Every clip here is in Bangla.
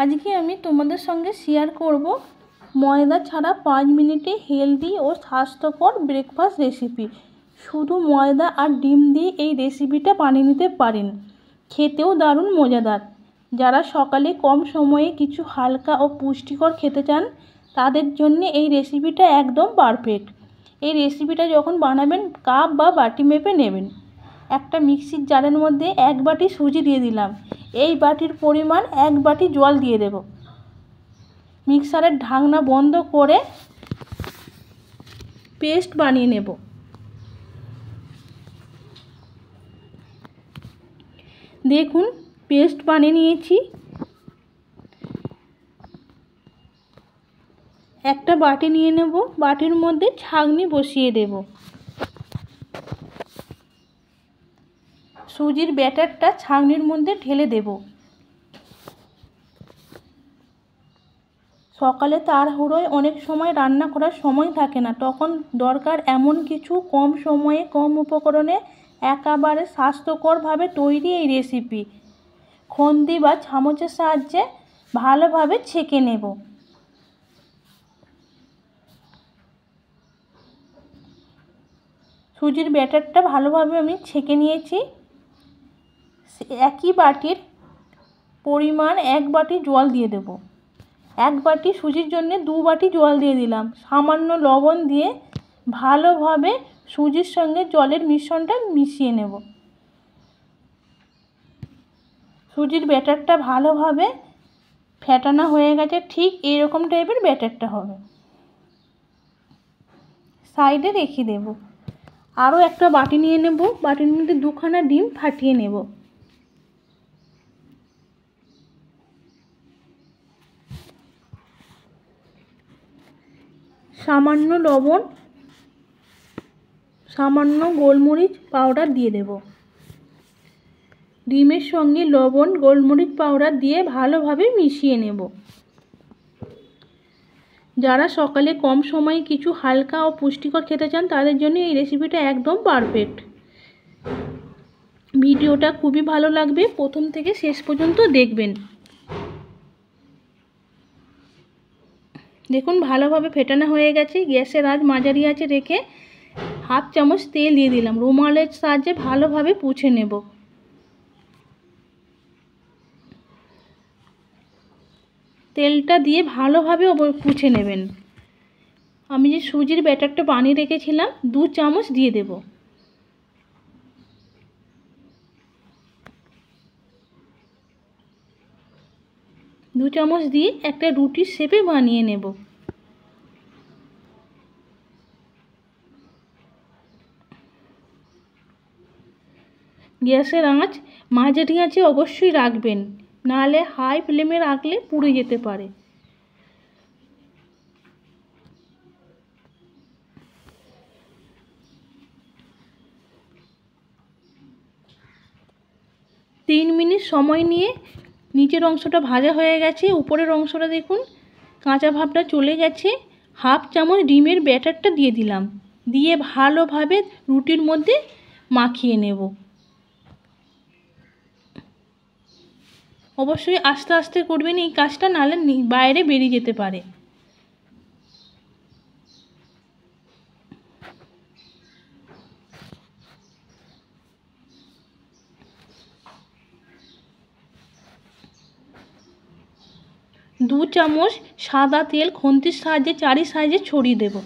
আজকে আমি তোমাদের সঙ্গে শেয়ার করব ময়দা ছাড়া 5 মিনিটে হেলদি ও স্বাস্থ্যকর ব্রেকফাস্ট রেসিপি। শুধু ময়দা আর ডিম দিয়ে এই রেসিপিটা বানিয়ে নিতে পারেন, খেতেও দারুণ মজাদার। যারা সকালে কম সময়ে কিছু হালকা ও পুষ্টিকর খেতে চান তাদের জন্য এই রেসিপিটা একদম পারফেক্ট। এই রেসিপিটা যখন বানাবেন কাপ বা বাটি মেপে নেবেন। একটা মিক্সির জারের মধ্যে 1 বাটি সুজি দিয়ে দিলাম। এই বাটির পরিমাণ 1 বাটি জল দিয়ে দেব। মিক্সারের ঢাকনা বন্ধ করে পেস্ট বানিয়ে নেব। দেখুন পেস্ট বানিয়ে নিয়েছি। একটা বাটি নিয়ে নেব, বাটির মধ্যে ছাঁকনি বসিয়ে দেব। সুজির ব্যাটারটা ছাঁকনির মধ্যে ঢেলে দেব। সকালে তাড়াহুড়োয় অনেক সময় রান্না করার সময় থাকে না, তখন দরকার এমন কিছু কম সময়ে কম উপকরণে একেবারে স্বাস্থ্যকরভাবে তৈরি এই রেসিপি। খন্তি বা চামচের সাহায্যে ভালোভাবে ছেঁকে নেব। সুজির ব্যাটারটা ভালোভাবে আমি ছেঁকে নিয়েছি। একই বাটির পরিমাণ 1 বাটি জল দিয়ে দেব। 1 বাটি সুজির জন্য 2 বাটি জল দিয়ে দিলাম। সামান্য লবণ দিয়ে ভালোভাবে সুজির সঙ্গে জলের মিশ্রণটা মিশিয়ে নেব। সুজির ব্যাটারটা ভালোভাবে ফেটানো হয়ে গেছে, ঠিক এরকম টাইপের ব্যাটারটা হবে। সাইডে রেখে দেব। আরও একটা বাটি নিয়ে নেব, বাটির মধ্যে 2খানা ডিম ফাটিয়ে নেব। সামান্য লবণ, সামান্য গোলমরিচ পাউডার দিয়ে দেব। ডিমের সঙ্গে লবণ গোলমরিচ পাউডার দিয়ে ভালোভাবে মিশিয়ে নেব। যারা সকালে কম সময়ে কিছু হালকা ও পুষ্টিকর খেতে চান তাদের জন্য এই রেসিপিটা একদম পারফেক্ট। ভিডিওটা খুবই ভালো লাগবে, প্রথম থেকে শেষ পর্যন্ত দেখবেন। দেখুন ভালোভাবে ফেটানো হয়ে গেছে। গ্যাসের আঁচ মাঝারি আঁচে রেখে 1/2 চামচ তেল দিয়ে দিলাম। রুমালের সাহায্যে ভালোভাবে পুছে নেব। তেলটা দিয়ে ভালোভাবে পুছে নেবেন। আমি যে সুজির ব্যাটারটা বানিয়ে রেখেছিলাম 2 চামচ দিয়ে দেব। দু চামচ দিয়ে একটা রুটির শেপে বানিয়ে নেব। গ্যাসের আঁচ মাঝারি আঁচে অবশ্যই রাখবেন, নাহলে হাই ফ্লেমে রাখলে পুড়ে যেতে পারে। তিন মিনিট সময় নিয়ে নিচের অংশটা ভাজা হয়ে গেছে, উপরের অংশটা দেখুন কাঁচা ভাবটা চলে গেছে। 1/2 চামচ ডিমের ব্যাটারটা দিয়ে দিলাম, দিয়ে ভালোভাবে রুটির মধ্যে মাখিয়ে নেব। অবশ্যই আস্তে আস্তে করবেন এই কাজটা, নাহলে বাইরে বেরিয়ে যেতে পারে। দু চামচ সাদা তেল খন্তির সাহায্যে চারি সাইজে ছড়িয়ে দেব।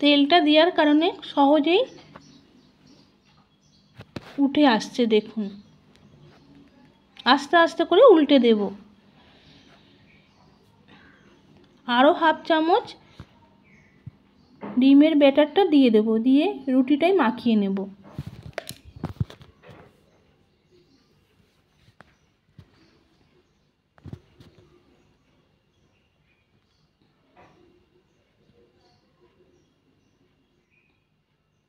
তেলটা দেওয়ার কারণে সহজেই উঠে আসছে। দেখুন আস্তে আস্তে করে উল্টে দেব। আরও 1/2 চামচ ডিমের ব্যাটারটা দিয়ে দেব, দিয়ে রুটিটাই মাখিয়ে নেব।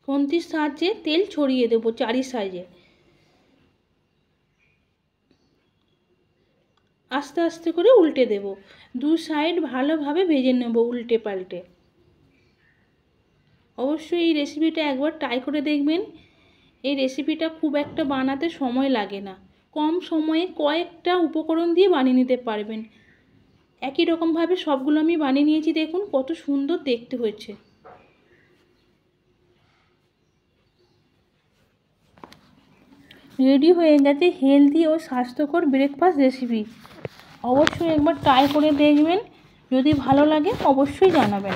খন্তির সাহায্যে তেল ছড়িয়ে দেব চারি সাইডে। আস্তে আস্তে আস্তে করে উল্টে দেব। দু সাইড ভালোভাবে ভেজে নেব উল্টে পাল্টে। অবশ্যই এই রেসিপিটা একবার ট্রাই করে দেখবেন। এই রেসিপিটা খুব একটা বানাতে সময় লাগে না, কম সময়ে কয়েকটা উপকরণ দিয়ে বানিয়ে নিতে পারবেন। একই রকমভাবে সবগুলো আমি বানিয়ে নিয়েছি, দেখুন কত সুন্দর দেখতে হয়েছে। রেডি হয়ে গেছে হেলদি ও স্বাস্থ্যকর ব্রেকফাস্ট রেসিপি। অবশ্যই একবার ট্রাই করে দেখবেন, যদি ভালো লাগে অবশ্যই জানাবেন।